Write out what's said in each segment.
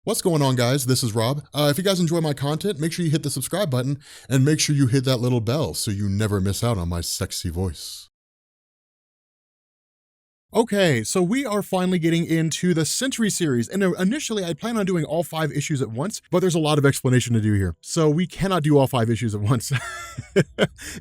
What's going on, guys? This is Rob. If you guys enjoy my content, make sure you hit the subscribe button and make sure you hit that little bell so you never miss out on my sexy voice. Okay, so we are finally getting into the Sentry series, and initially I plan on doing all 5 issues at once, but there's a lot of explanation to do here, so we cannot do all 5 issues at once.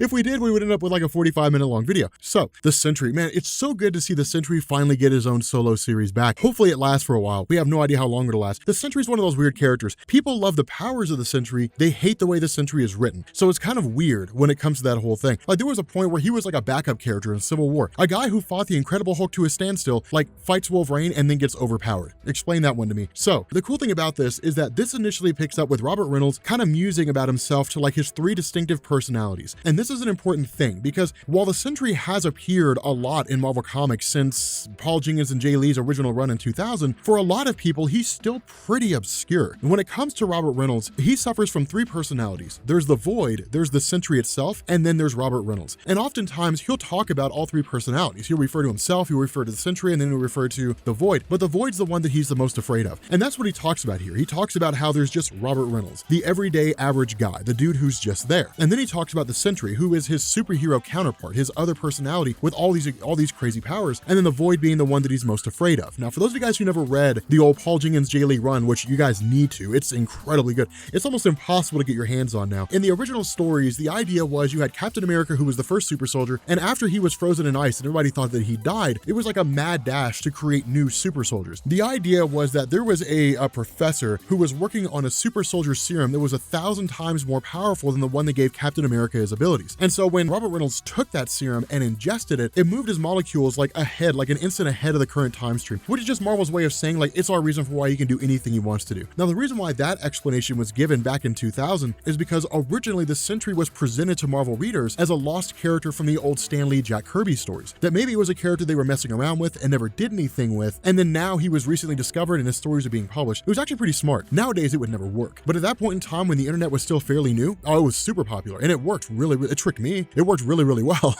If we did, we would end up with like a 45-minute long video. So, the Sentry, man, it's so good to see the Sentry finally get his own solo series back. Hopefully it lasts for a while. We have no idea how long it'll last. The Sentry is one of those weird characters. People love the powers of the Sentry, they hate the way the Sentry is written, so it's kind of weird when it comes to that whole thing. Like, there was a point where he was like a backup character in Civil War, a guy who fought the Incredible Hulk to a standstill, like fights Wolverine and then gets overpowered. Explain that one to me. So the cool thing about this is that this initially picks up with Robert Reynolds kind of musing about himself to like his 3 distinctive personalities. And this is an important thing because while the Sentry has appeared a lot in Marvel Comics since Paul Jenkins and Jay Lee's original run in 2000, for a lot of people, he's still pretty obscure. And when it comes to Robert Reynolds, he suffers from 3 personalities. There's the Void, there's the Sentry itself, and then there's Robert Reynolds. And oftentimes he'll talk about all 3 personalities. He'll refer to himself, he'll refer to the Sentry, and then he'll refer to the Void. But the Void's the one that he's the most afraid of. And that's what he talks about here. He talks about how there's just Robert Reynolds, the everyday average guy, the dude who's just there. And then he talks about the Sentry, who is his superhero counterpart, his other personality with all these crazy powers, and then the Void being the one that he's most afraid of. Now, for those of you guys who never read the old Paul Jenkins Jay Lee run, which you guys need to, it's incredibly good. It's almost impossible to get your hands on now. In the original stories, the idea was you had Captain America, who was the first super soldier, and after he was frozen in ice and everybody thought that he died, it was like a mad dash to create new super soldiers. The idea was that there was a professor who was working on a super soldier serum that was 1,000 times more powerful than the one that gave Captain America his abilities. And so when Robert Reynolds took that serum and ingested it, it moved his molecules like ahead, like an instant ahead of the current time stream, which is just Marvel's way of saying like it's our reason for why he can do anything he wants to do. Now, the reason why that explanation was given back in 2000 is because originally the Sentry was presented to Marvel readers as a lost character from the old Stan Lee, Jack Kirby stories, that maybe it was a character they were messing around with and never did anything with, and then now he was recently discovered and his stories are being published. It was actually pretty smart. Nowadays it would never work, but at that point in time when the internet was still fairly new, oh, it was super popular and it worked it tricked me. It worked really well.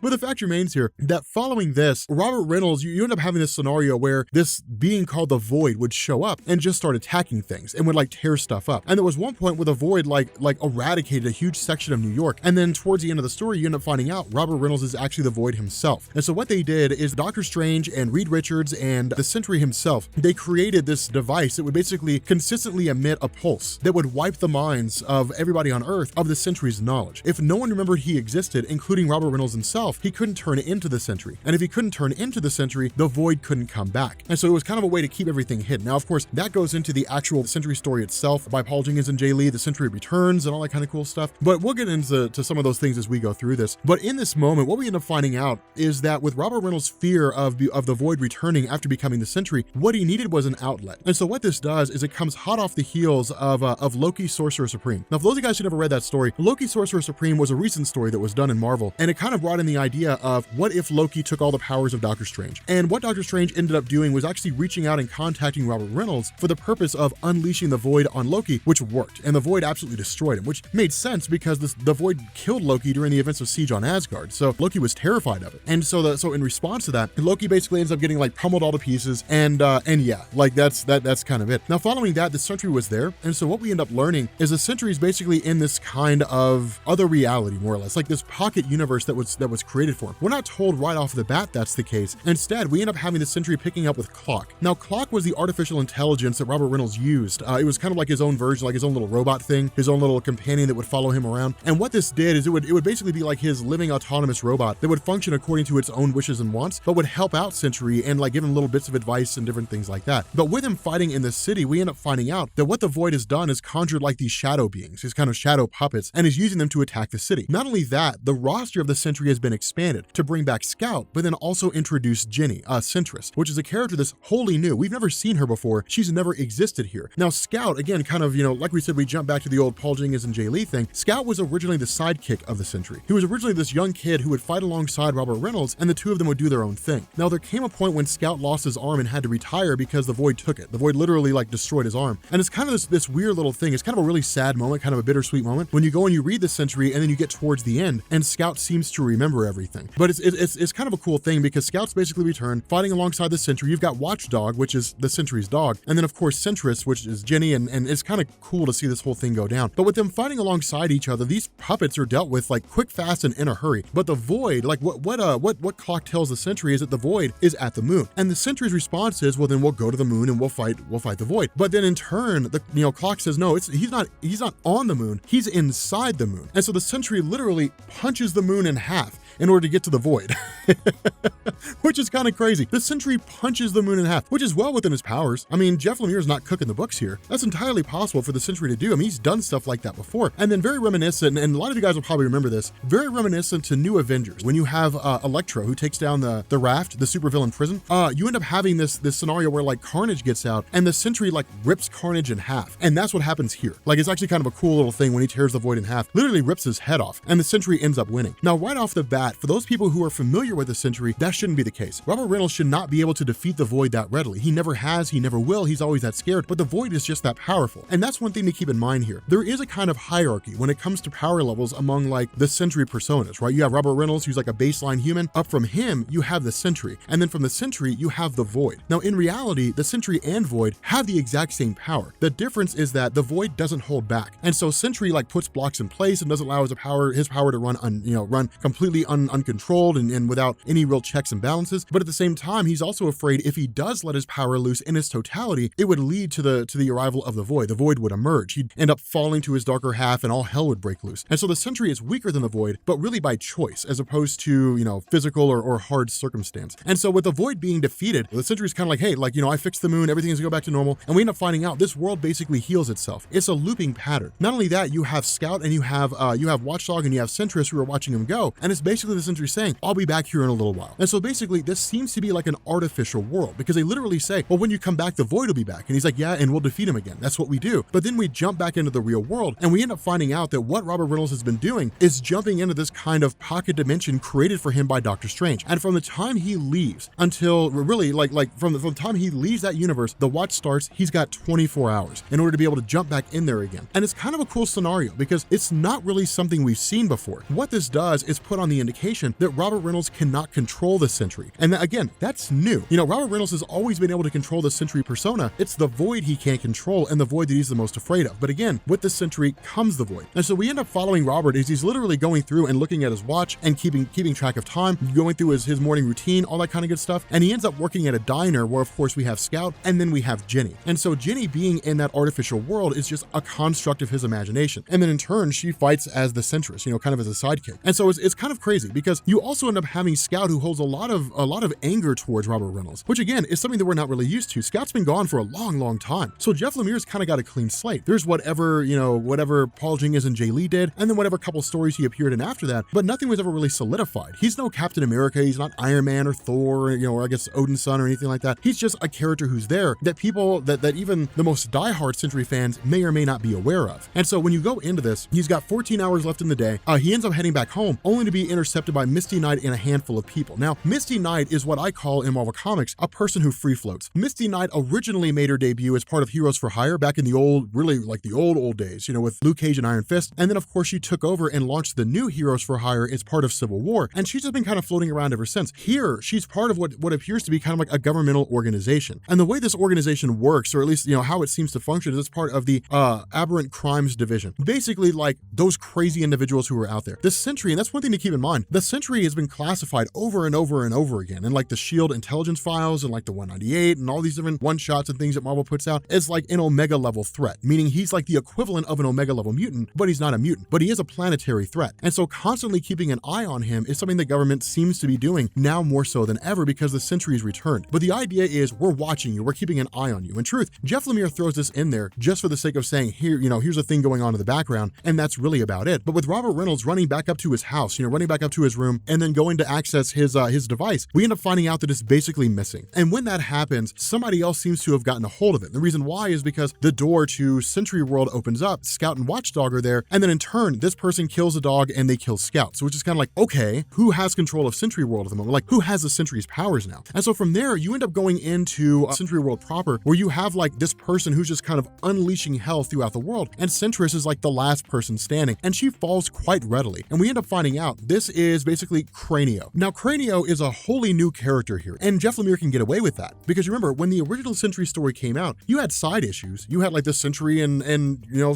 But the fact remains here that following this, Robert Reynolds, you end up having this scenario where this being called the Void would show up and just start attacking things and would like tear stuff up. And there was one point where the Void like eradicated a huge section of New York. And then towards the end of the story, you end up finding out Robert Reynolds is actually the Void himself. And so what they did is Doctor Strange and Reed Richards and the Sentry himself, they created this device that would basically consistently emit a pulse that would wipe the minds of everybody on Earth of the Sentry's knowledge. If no one remembered he existed, including Robert Reynolds himself, he couldn't turn into the Sentry. And if he couldn't turn into the Sentry, the Void couldn't come back. And so it was kind of a way to keep everything hidden. Now, of course, that goes into the actual Sentry story itself by Paul Jenkins and Jay Lee, the Sentry returns and all that kind of cool stuff. But we'll get into some of those things as we go through this. But in this moment, what we end up finding out is that with Robert Reynolds' fear of the Void returning after becoming the Sentry, what he needed was an outlet. And so what this does is it comes hot off the heels of Loki Sorcerer Supreme. Now, for those of you guys who never read that story, Loki Sorcerer Supreme was a recent story that was done in Marvel, and it kind of brought in the idea of what if Loki took all the powers of Doctor Strange. And what Doctor Strange ended up doing was actually reaching out and contacting Robert Reynolds for the purpose of unleashing the Void on Loki, which worked. And the Void absolutely destroyed him, which made sense because the Void killed Loki during the events of Siege on Asgard. So Loki was terrified of it. And so in response to that, Loki basically ends up getting like pummeled all to pieces. And yeah, like that's kind of it. Now, following that, the Sentry was there. And so what we end up learning is the Sentry is basically in this kind of other reality, more or less, like this pocket universe that was created for him. We're not told right off the bat that's the case. Instead, we end up having the Sentry picking up with Clock. Now, Clock was the artificial intelligence that Robert Reynolds used. It was kind of like his own version, like his own little robot thing, his own little companion that would follow him around. And what this did is it would basically be like his living autonomous robot that would function according to its own wishes and wants, but would help out Sentry and like give him little bits of advice and different things like that. But with him fighting in the city, we end up finding out that what the Void has done is conjured like these shadow beings, these kind of shadow puppets, and is using them to attack the city. Not only that, the roster of the Sentry has been expanded to bring back Scout, but then also introduce Jenny, Centress, which is a character that's wholly new. We've never seen her before. She's never existed here. Now, Scout, again, kind of, like we said, we jump back to the old Paul Jenkins and Jay Lee thing. Scout was originally the sidekick of the Sentry. He was originally this young kid who would fight alongside Robert Reynolds, and the two of them would do their own thing. Now, there came a point when Scout lost his arm and had to retire because the Void took it. The Void literally like destroyed his arm. And it's kind of this weird little thing. It's kind of a really sad moment, kind of a bittersweet moment when you go and you read the Sentry and then you get towards the end and Scout seems to remember everything. But it's kind of a cool thing because Scout's basically returned fighting alongside the Sentry. You've got Watchdog, which is the Sentry's dog, and then of course Centress, which is Jenny, and it's kind of cool to see this whole thing go down. But with them fighting alongside each other, these puppets are dealt with like quick, fast, and in a hurry. But the Void, like what Clock tells the Sentry is that the Void is at the moon, and the Sentry's response is, well, then we'll go to the moon and we'll fight the Void. But then in turn, Clock says no, he's not on the moon, he's inside the moon, and so the Sentry literally punches the moon in half in order to get to the Void, which is kind of crazy. The Sentry punches the moon in half, which is well within his powers. I mean, Jeff Lemire's not cooking the books here. That's entirely possible for the Sentry to do. I mean, he's done stuff like that before. And then very reminiscent, and a lot of you guys will probably remember this, very reminiscent to New Avengers. When you have Electro, who takes down the Raft, the supervillain prison, you end up having this scenario where like Carnage gets out and the Sentry like rips Carnage in half. And that's what happens here. Like, it's actually kind of a cool little thing when he tears the Void in half, literally rips his head off, and the Sentry ends up winning. Now, right off the bat, for those people who are familiar with the Sentry, that shouldn't be the case. Robert Reynolds should not be able to defeat the Void that readily. He never has, he never will, he's always that scared, but the Void is just that powerful. And that's one thing to keep in mind here. There is a kind of hierarchy when it comes to power levels among like the Sentry personas, right? You have Robert Reynolds, who's like a baseline human. Up from him, you have the Sentry. And then from the Sentry, you have the Void. Now, in reality, the Sentry and Void have the exact same power. The difference is that the Void doesn't hold back. And so Sentry like puts blocks in place and doesn't allow his power to run completely uncontrolled and without any real checks and balances. But at the same time, he's also afraid if he does let his power loose in its totality, it would lead to the arrival of the Void. The Void would emerge. He'd end up falling to his darker half and all hell would break loose. And so the Sentry is weaker than the Void, but really by choice, as opposed to, physical or hard circumstance. And so with the Void being defeated, the Sentry's kind of like, hey, I fixed the moon, everything's gonna go back to normal. And we end up finding out this world basically heals itself. It's a looping pattern. Not only that, you have Scout and you have Watchdog and you have Centress who are watching him go. And it's basically the Sentry saying, I'll be back here in a little while. And so basically this seems to be like an artificial world, because they literally say, well, when you come back, the Void will be back. And he's like, yeah, and we'll defeat him again. That's what we do. But then we jump back into the real world and we end up finding out that what Robert Reynolds has been doing is jumping into this kind of pocket dimension created for him by Doctor Strange. And from the time he leaves until really from the time he leaves that universe, the watch starts, he's got 24 hours in order to be able to jump back in there again. And it's kind of a cool scenario because it's not really something we've seen before. What this does is put on the indication that Robert Reynolds cannot control the Sentry. And again, that's new. Robert Reynolds has always been able to control the Sentry persona. It's the Void he can't control and the Void that he's the most afraid of. But again, with the Sentry comes the Void. And so we end up following Robert as he's literally going through and looking at his watch and keeping track of time, going through his morning routine, all that kind of good stuff. And he ends up working at a diner where of course we have Scout and then we have Jenny. And so Jenny being in that artificial world is just a construct of his imagination. And then in turn, she fights as the Centress, kind of as a sidekick. And so it's kind of crazy because you also end up having Scout, who holds a lot of anger towards Robert Reynolds, which again is something that we're not really used to. Scout's been gone for a long time. So Jeff Lemire's kind of got a clean slate. There's whatever Paul Jenkins and Jay Lee did, and then whatever couple stories he appeared in after that, but nothing was ever really solidified. He's no Captain America, he's not Iron Man or Thor, or I guess Odin's son or anything like that. He's just a character who's there that people that even the most diehard Sentry fans may or may not be aware of. And so when you go into this, he's got 14 hours left in the day. He ends up heading back home only to be intercepted by Misty Knight and a handful of people. Now, Misty Knight is what I call in Marvel Comics a person who free floats. Misty Knight originally made her debut as part of Heroes for Hire back in the old days, with Luke Cage and Iron Fist. And then of course she took over and launched the new Heroes for Hire as part of Civil War. And she's just been kind of floating around ever since. Here, she's part of what appears to be kind of like a governmental organization. And the way this organization works, or at least, how it seems to function, is it's part of the Aberrant Crimes Division. Basically like those crazy individuals who are out there. The Sentry, and that's one thing to keep in mind, the Sentry has been classified over and over and over again in like the SHIELD intelligence files and like the 198 and all these different one-shots and things that Marvel puts out as like an Omega level threat, meaning he's like the equivalent of an Omega level mutant, but he's not a mutant, but he is a planetary threat. And so constantly keeping an eye on him is something the government seems to be doing now more so than ever because the Sentry's returned. But the idea is we're watching you, we're keeping an eye on you. In truth, Jeff Lemire throws this in there just for the sake of saying, here's a thing going on in the background, and that's really about it. But with Robert Reynolds running back up to his house, running back up to his room and then going to access his device, we end up finding out that it's basically missing. And when that happens, somebody else seems to have gotten a hold of it. The reason why is because the door to Sentry World opens up, Scout and Watchdog are there, and then in turn, this person kills a dog and they kill Scout. So which is kind of like, okay, who has control of Sentry World at the moment? Like, who has the Sentry's powers now? And so from there, you end up going into Sentry World proper, where you have like this person who's just kind of unleashing hell throughout the world, and Sentress is like the last person standing, and she falls quite readily. And we end up finding out this is basically Cranio. Now, Cranio is a wholly new character here, and Jeff Lemire can get away with that, because remember, when the original Sentry story came out, you had side issues. You had like the Sentry and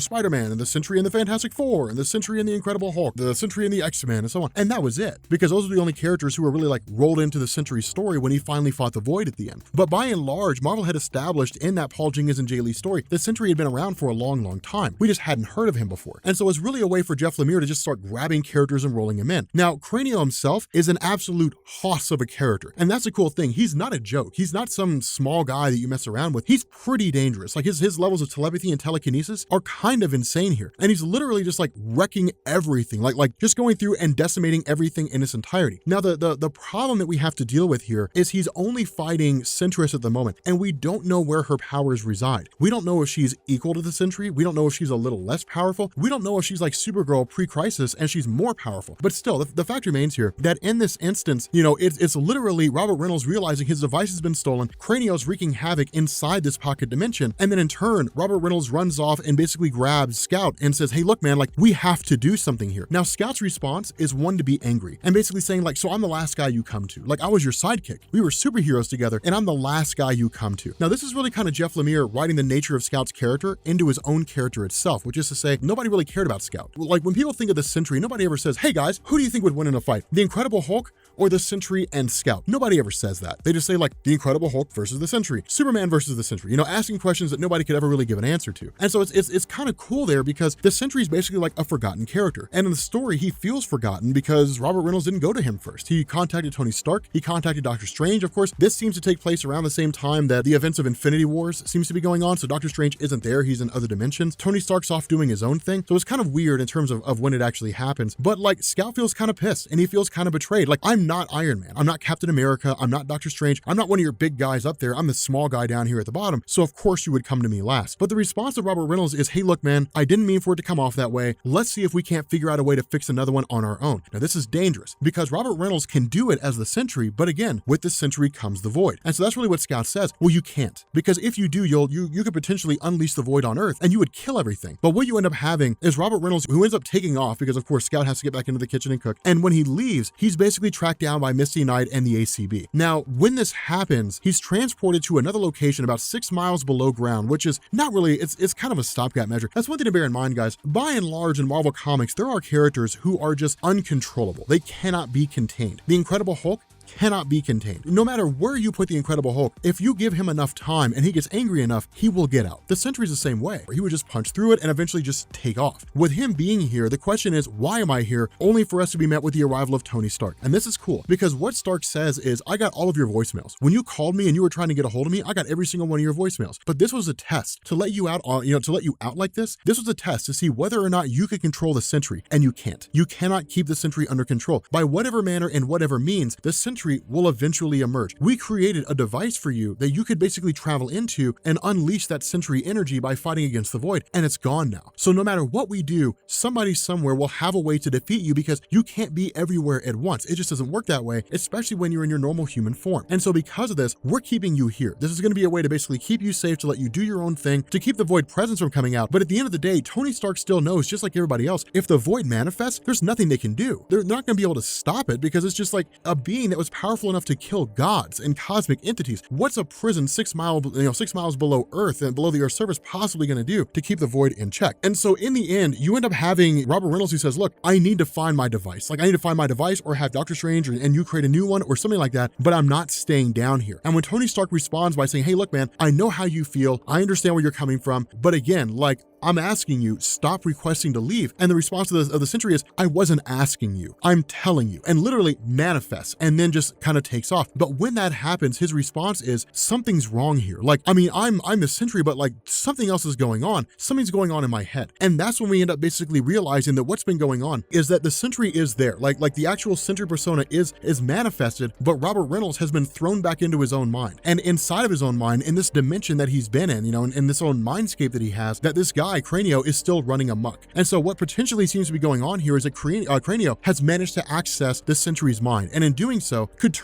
Spider-Man, and the Sentry and the Fantastic Four, and the Sentry and the Incredible Hulk, the Sentry and the X-Men, and so on. And that was it, because those are the only characters who were really like rolled into the Sentry story when he finally fought the Void at the end. But by and large, Marvel had established in that Paul Jenkins and Jay Lee story, the Sentry had been around for a long, long time. We just hadn't heard of him before. And so it's really a way for Jeff Lemire to just start grabbing characters and rolling him in. Now, Cranio himself is an absolute hoss of a character. And that's a cool thing. He's not a joke. He's not some small guy that you mess around with. He's pretty dangerous. Like his levels of telepathy and telekinesis are kind of insane here. And he's literally just like wrecking everything, like just going through and decimating everything in its entirety. Now, the problem that we have to deal with here is he's only fighting Sentress at the moment, and we don't know where her powers reside. We don't know if she's equal to the Sentry. We don't know if she's a little less powerful. We don't know if she's like Supergirl pre-Crisis and she's more powerful. But still, the fact remains here that in this instance, it's literally Robert Reynolds realizing his device has been stolen, Cranio's wreaking havoc inside this pocket dimension, and then in turn, Robert Reynolds runs off and basically grabs Scout and says, hey, look, man, like, we have to do something here. Now, Scout's response is one to be angry and basically saying, like, so I'm the last guy you come to. Like, I was your sidekick. We were superheroes together, and I'm the last guy you come to. Now, this is really kind of Jeff Lemire writing the nature of Scout's character into his own character itself, which is to say, nobody really cared about Scout. Like, when people think of the Sentry, nobody ever says, hey guys, who do you think would win in a fight? The Incredible Hulk or the Sentry and Scout? Nobody ever says that. They just say, like, the Incredible Hulk versus the Sentry, Superman versus the Sentry, asking questions that nobody could ever really give an answer to. And so it's kind of cool there, because the Sentry is basically like a forgotten character. And in the story, he feels forgotten because Robert Reynolds didn't go to him first. He contacted Tony Stark. He contacted Doctor Strange. Of course, this seems to take place around the same time that the events of Infinity Wars seems to be going on. So Doctor Strange isn't there. He's in other dimensions. Tony Stark's off doing his own thing. So it's kind of weird in terms of when it actually happens. But like, Scout feels kind of pissed and he feels kind of betrayed. Like, I'm not Iron Man. I'm not Captain America. I'm not Doctor Strange. I'm not one of your big guys up there. I'm the small guy down here at the bottom. So of course you would come to me last. But the response of Robert Reynolds is, hey, look, man, I didn't mean for it to come off that way. Let's see if we can't figure out a way to fix another one on our own. Now, this is dangerous because Robert Reynolds can do it as the Sentry, but again, with the Sentry comes the Void. And so that's really what Scout says. Well, you can't, because if you do, you could potentially unleash the Void on Earth and you would kill everything. But what you end up having is Robert Reynolds, who ends up taking off because of course Scout has to get back into the kitchen and cook. And when he leaves, he's basically tracked down by Misty Knight and the ACB. Now, when this happens, he's transported to another location about 6 miles below ground, which is not really, it's kind of a stopgap measure. That's one thing to bear in mind, guys. By and large in Marvel Comics, there are characters who are just uncontrollable. They cannot be contained. The Incredible Hulk cannot be contained. No matter where you put the Incredible Hulk, if you give him enough time and he gets angry enough, he will get out. The Sentry's the same way. He would just punch through it and eventually just take off. With him being here, the question is, why am I here? Only for us to be met with the arrival of Tony Stark. And this is cool because what Stark says is, I got all of your voicemails. When you called me and you were trying to get a hold of me, I got every single one of your voicemails. But this was a test to let you out on, to let you out like this. This was a test to see whether or not you could control the Sentry, and you can't. You cannot keep the Sentry under control. By whatever manner and whatever means, the Sentry will eventually emerge. We created a device for you that you could basically travel into and unleash that Sentry energy by fighting against the Void, and it's gone now. So no matter what we do, somebody somewhere will have a way to defeat you because you can't be everywhere at once. It just doesn't work that way, especially when you're in your normal human form. And so because of this, we're keeping you here. This is going to be a way to basically keep you safe, to let you do your own thing, to keep the Void presence from coming out. But at the end of the day, Tony Stark still knows, just like everybody else, if the Void manifests, there's nothing they can do. They're not going to be able to stop it because it's just like a being that was powerful enough to kill gods and cosmic entities. What's a prison 6 miles below Earth and below the Earth's surface possibly going to do to keep the Void in check? And so in the end, you end up having Robert Reynolds who says, look, I need to find my device. Like, I need to find my device or have Doctor Strange and you create a new one or something like that, but I'm not staying down here. And when Tony Stark responds by saying, hey, look, man, I know how you feel. I understand where you're coming from. But again, like, I'm asking you, stop requesting to leave. And the response of the Sentry is, I wasn't asking you, I'm telling you, and literally manifests and then just kind of takes off. But when that happens, his response is, something's wrong here. Like, I mean, I'm the Sentry, but like something else is going on. Something's going on in my head. And that's when we end up basically realizing that what's been going on is that the Sentry is there. Like the actual Sentry persona is manifested, but Robert Reynolds has been thrown back into his own mind. And inside of his own mind, in this dimension that he's been in, you know, in this own mindscape that he has, that this guy, Cranio, is still running amok. And so what potentially seems to be going on here is that Cranio has managed to access the Sentry's mind. And in doing so, could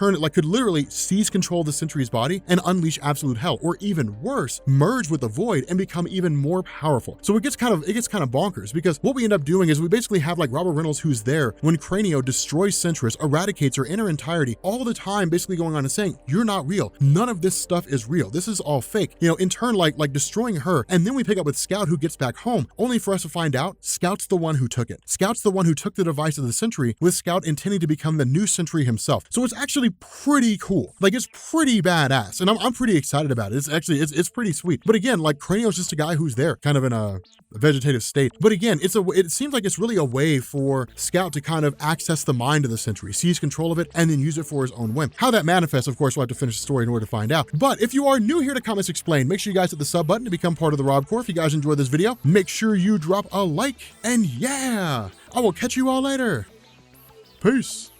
literally seize control of the Sentry's body and unleash absolute hell, or even worse, merge with the void and become even more powerful. So it gets kind of bonkers, because what we end up doing is we basically have like Robert Reynolds, who's there when Cranio destroys Sentris, eradicates her in her entirety, all the time basically going on and saying, you're not real. None of this stuff is real. This is all fake. You know, in turn, like destroying her. And then we pick up with Scout, who gets back home, only for us to find out Scout's the one who took it. Scout's the one who took the device of the Sentry, with Scout intending to become the new Sentry himself. So it's actually pretty cool. Like, it's pretty badass. And I'm pretty excited about it. It's pretty sweet. But again, like, Cranio's just a guy who's there, kind of in a vegetative state. But again, it seems like it's really a way for Scout to kind of access the mind of the Sentry, seize control of it, and then use it for his own whim. How that manifests, of course, we'll have to finish the story in order to find out. But if you are new here to Comics Explained, make sure you guys hit the sub button to become part of the Rob Corps. If you guys enjoyed this video, make sure you drop a like, and yeah, I will catch you all later. Peace.